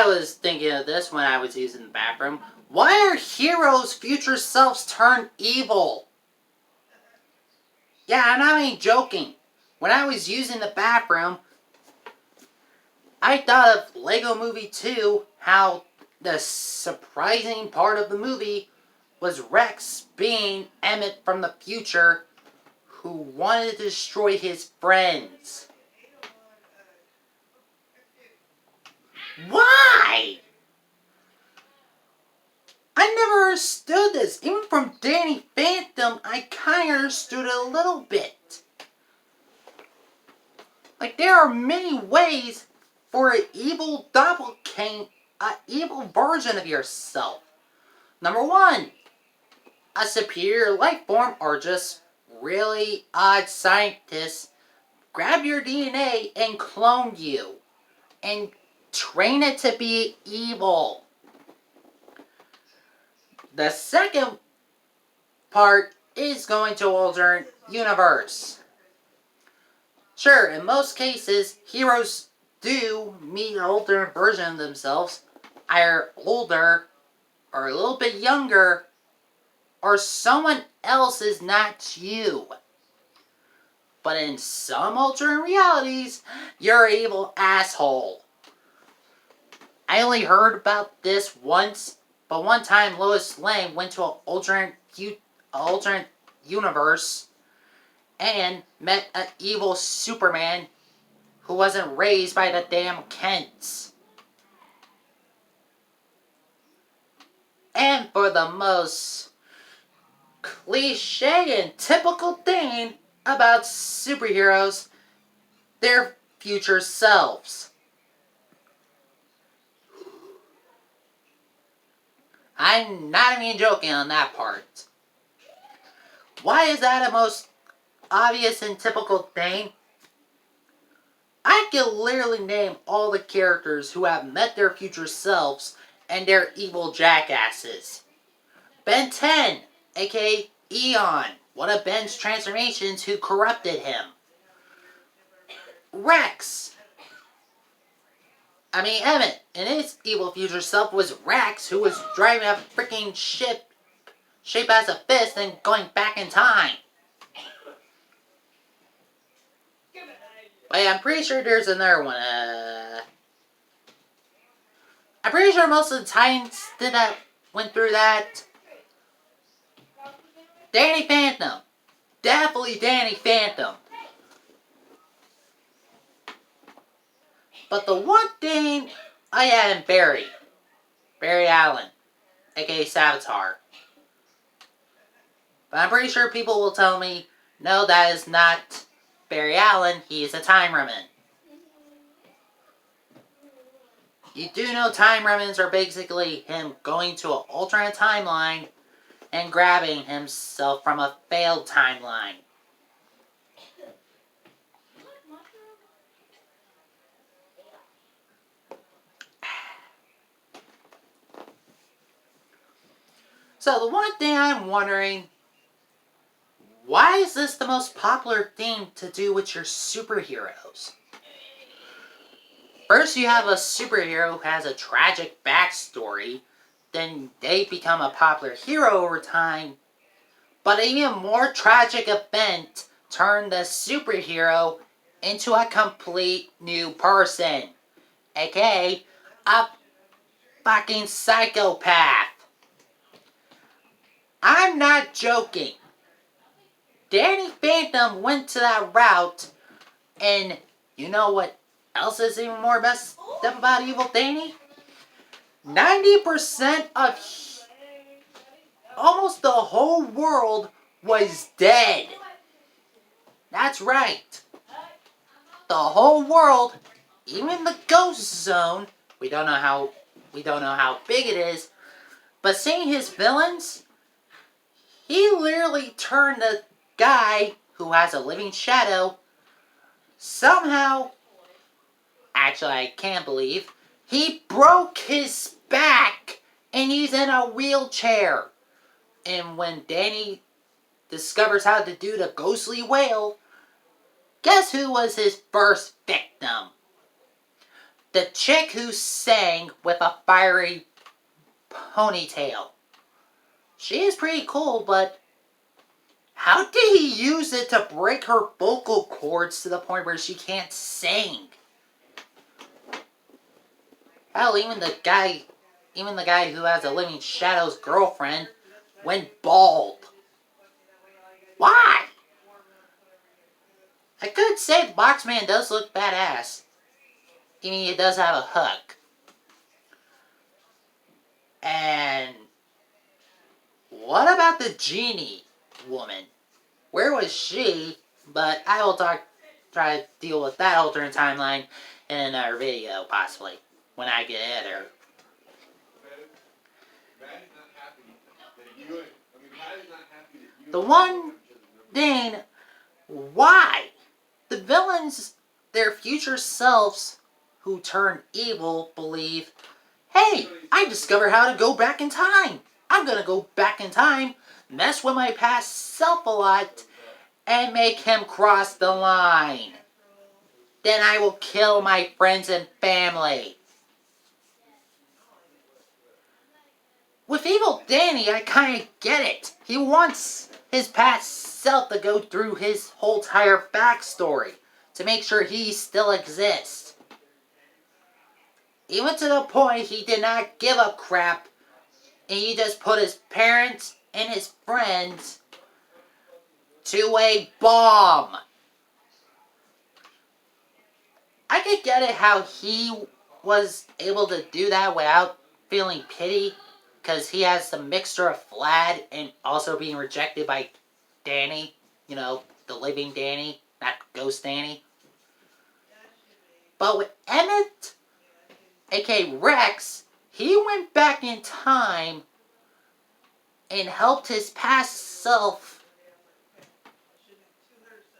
I was thinking of this when I was using the bathroom. Why are heroes' future selves turned evil? Yeah, I'm not even joking. When I was using the bathroom, I thought of Lego Movie 2, how the surprising part of the movie was Rex being Emmett from the future who wanted to destroy his friends. Why? I never understood this. Even from Danny Phantom, I kind of understood it a little bit. Like, there are many ways for an evil doppelganger, an evil version of yourself. Number one, a superior life form or just really odd scientists grab your DNA and clone you and train it to be evil. The second part is going to alternate universe. Sure, in most cases, heroes do meet an alternate version of themselves, either older or a little bit younger, or someone else is not you. But in some alternate realities, you're an evil asshole. I only heard about this once, but one time Lois Lane went to an alternate universe and met an evil Superman who wasn't raised by the damn Kents. And for the most cliche and typical thing about superheroes, their future selves. I'm not even joking on that part. Why is that a most obvious and typical thing? I can literally name all the characters who have met their future selves and their evil jackasses. Ben 10, aka Eon, one of Ben's transformations who corrupted him. Rex. Emmett, and his evil future self was Rex, who was driving a freaking ship shaped as a fist and going back in time. Wait, I'm pretty sure there's another one. I'm pretty sure most of the Titans went through that. Danny Phantom. Definitely Danny Phantom. But the one thing I had in Barry Allen, aka Savitar. But I'm pretty sure people will tell me, no, that is not Barry Allen, he is a time remnant. You do know time remnants are basically him going to an alternate timeline and grabbing himself from a failed timeline. So the one thing I'm wondering, why is this the most popular thing to do with your superheroes? First you have a superhero who has a tragic backstory, then they become a popular hero over time, but an even more tragic event turned the superhero into a complete new person, aka a fucking psychopath. I'm not joking. Danny Phantom went to that route, and you know what else is even more messed up about Evil Danny? 90% of almost the whole world was dead. That's right. The whole world, even the ghost zone, we don't know how big it is, but seeing his villains, he literally turned the guy who has a living shadow somehow, actually I can't believe, he broke his back and he's in a wheelchair. And when Danny discovers how to do the ghostly wail, guess who was his first victim? The chick who sang with a fiery ponytail. She is pretty cool, but how did he use it to break her vocal cords to the point where she can't sing? Hell, even the guy who has a Living Shadows girlfriend went bald. Why? I could say the Boxman does look badass. I mean, he does have a hook. And what about the genie woman? Where was she? But I will try to deal with that alternate timeline in another video, possibly, when I get her. The one thing, why? The villains, their future selves who turn evil, believe, hey, I discovered how to go back in time. I'm gonna go back in time, mess with my past self a lot, and make him cross the line. Then I will kill my friends and family. With Evil Danny, I kind of get it. He wants his past self to go through his whole entire backstory to make sure he still exists. Even to the point he did not give a crap, and he just put his parents and his friends to a bomb. I could get it how he was able to do that without feeling pity, because he has the mixture of Vlad and also being rejected by Danny. You know, the living Danny, not Ghost Danny. But with Emmett, aka Rex, he went back in time and helped his past self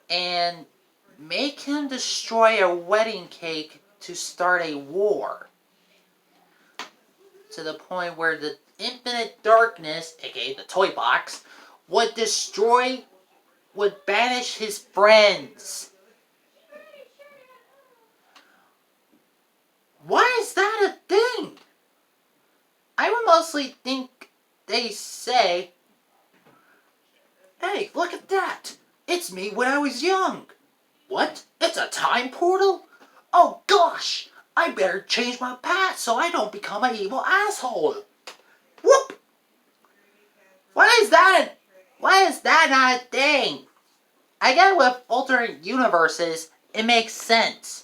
and make him destroy a wedding cake to start a war. To the point where the infinite darkness, aka the toy box, would banish his friends. Why is that a thing? I would mostly think they say, hey, look at that. It's me when I was young. What? It's a time portal? Oh gosh, I better change my past so I don't become an evil asshole. Whoop! Why is that not a thing? I get with alternate universes, it makes sense.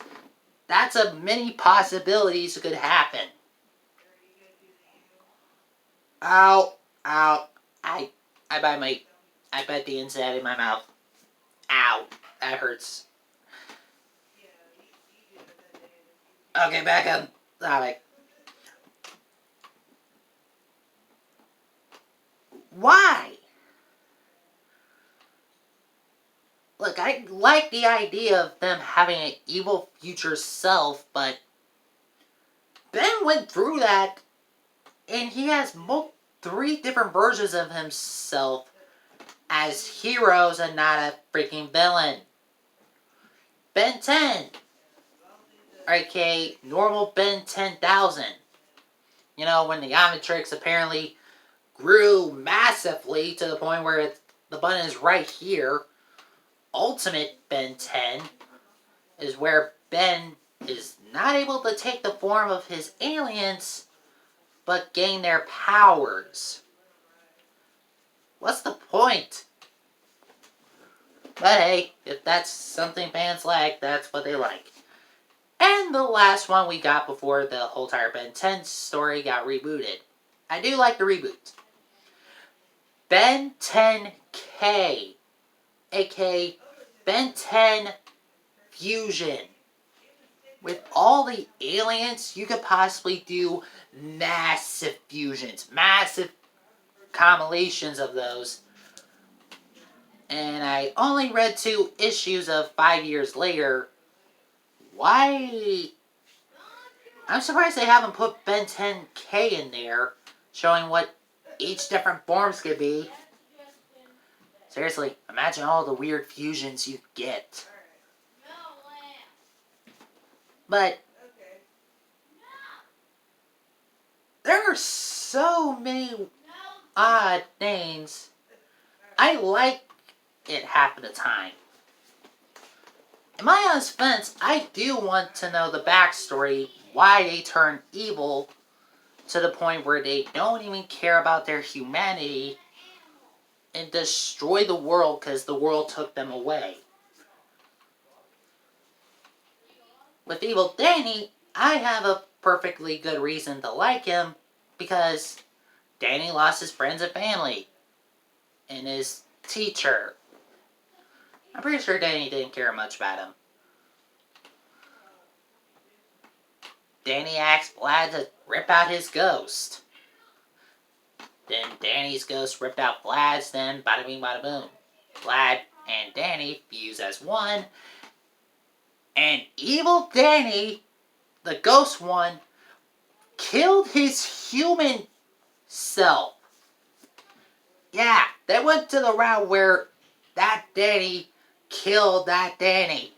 That's a many possibilities could happen. Ow, ow, I bite the inside of my mouth. Ow, that hurts. Okay, back on topic. Why? Look, I like the idea of them having an evil future self, but Ben went through that, and he has 3 different versions of himself as heroes and not a freaking villain. Ben 10, aka normal Ben 10,000. You know, when the Omnitrix apparently grew massively to the point where the button is right here. Ultimate Ben 10 is where Ben is not able to take the form of his aliens, but gain their powers. What's the point? But hey, if that's something fans like, that's what they like. And the last one we got before the whole entire Ben 10 story got rebooted. I do like the reboot. Ben 10K, aka Ben 10 Fusion. With all the aliens, you could possibly do massive fusions, massive combinations of those. And I only read 2 issues of 5 years later. Why? I'm surprised they haven't put Ben 10K in there, showing what each different forms could be. Seriously, imagine all the weird fusions you get. But There are so many odd names. I like it half of the time. In my honest defense, I do want to know the backstory, why they turn evil to the point where they don't even care about their humanity and destroy the world because the world took them away. With Evil Danny, I have a perfectly good reason to like him because Danny lost his friends and family and his teacher. I'm pretty sure Danny didn't care much about him. Danny asked Vlad to rip out his ghost. Then Danny's ghost ripped out Vlad's, then bada bing bada boom. Vlad and Danny fuse as one, and Evil Danny, the ghost one, killed his human self. Yeah, they went to the route where that Danny killed that Danny.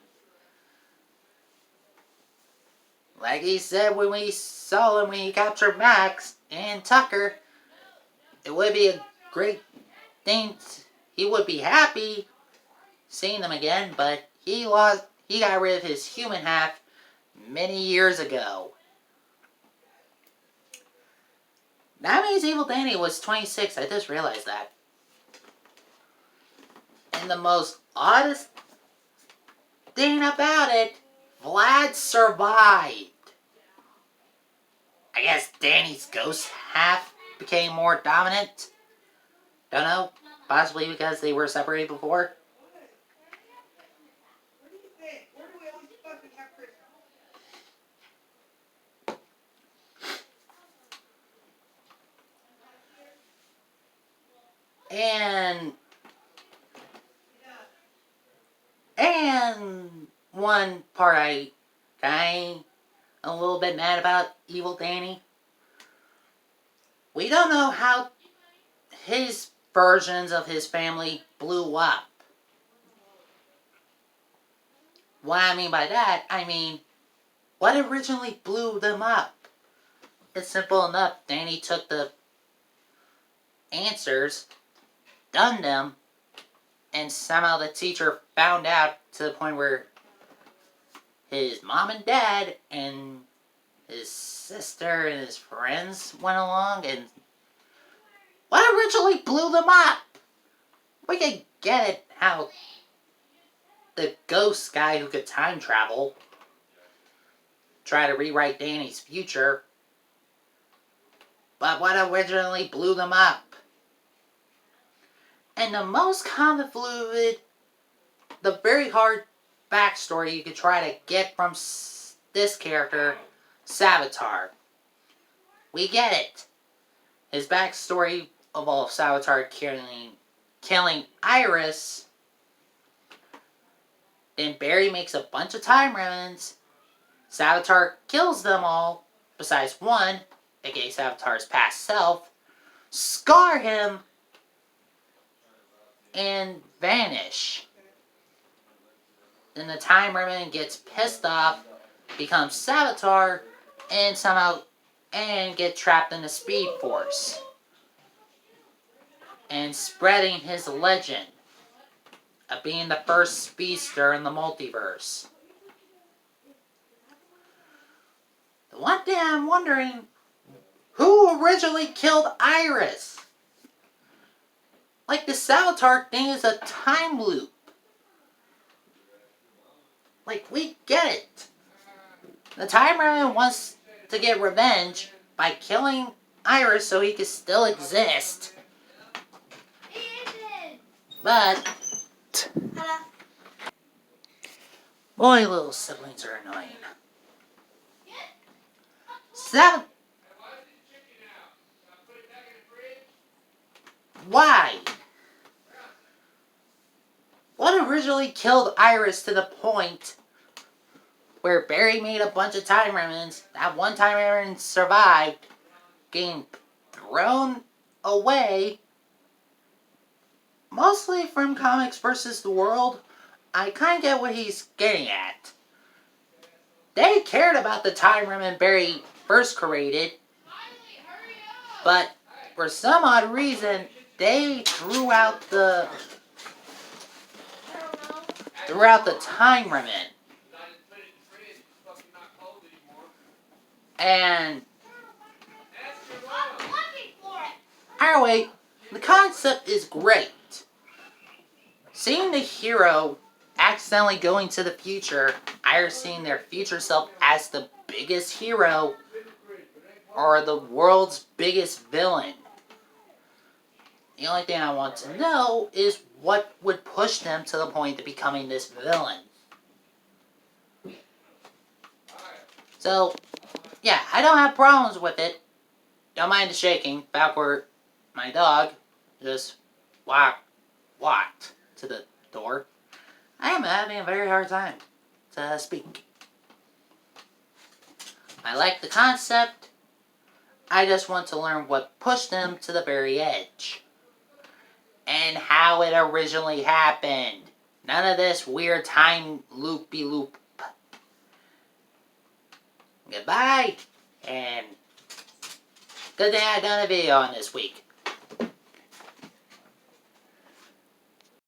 Like he said when we saw him when he captured Max and Tucker, it would be a great thing. He would be happy seeing them again, but he got rid of his human half many years ago. That means Evil Danny was 26. I just realized that. And the most oddest thing about it, Vlad survived. I guess Danny's ghost half became more dominant. Don't know. Possibly because they were separated before. And one part I kind a little bit mad about Evil Danny. We don't know how his versions of his family blew up. What I mean by that, I mean, what originally blew them up? It's simple enough. Danny took the answers, done them, and somehow the teacher found out to the point where his mom and dad and his sister and his friends went along, and what originally blew them up? We can get it how the ghost guy who could time travel tried to rewrite Danny's future, but what originally blew them up? And the most convoluted, the very hard backstory you could try to get from this character, Savitar. We get it. His backstory involves Savitar killing Iris. Then Barry makes a bunch of time remnants. Savitar kills them all, besides one, aka Savitar's past self, scar him, and vanish. Then the Time Remnant gets pissed off, becomes Savitar, and somehow get trapped in the Speed Force. And spreading his legend of being the first speedster in the multiverse. The one thing I'm wondering, who originally killed Iris? Like, the Savitar thing is a time loop. Like, we get it. The Time Remnant wants to get revenge by killing Iris so he can still exist. But boy, little siblings are annoying. Why? What originally killed Iris to the point where Barry made a bunch of time remnants, that one time remnant survived, getting thrown away, mostly from Comics versus the World? I kind of get what he's getting at. They cared about the time remnant Barry first created, But for some odd reason, they throughout the time limit. And anyway, the concept is great. Seeing the hero accidentally going to the future, either seeing their future self as the biggest hero or the world's biggest villain. The only thing I want to know is what would push them to the point of becoming this villain. So, yeah, I don't have problems with it. Don't mind the shaking. Backward, my dog just walked to the door. I am having a very hard time to speak. I like the concept. I just want to learn what pushed them to the very edge. And how it originally happened. None of this weird time loopy-loop. Goodbye. And good thing I done a video on this week.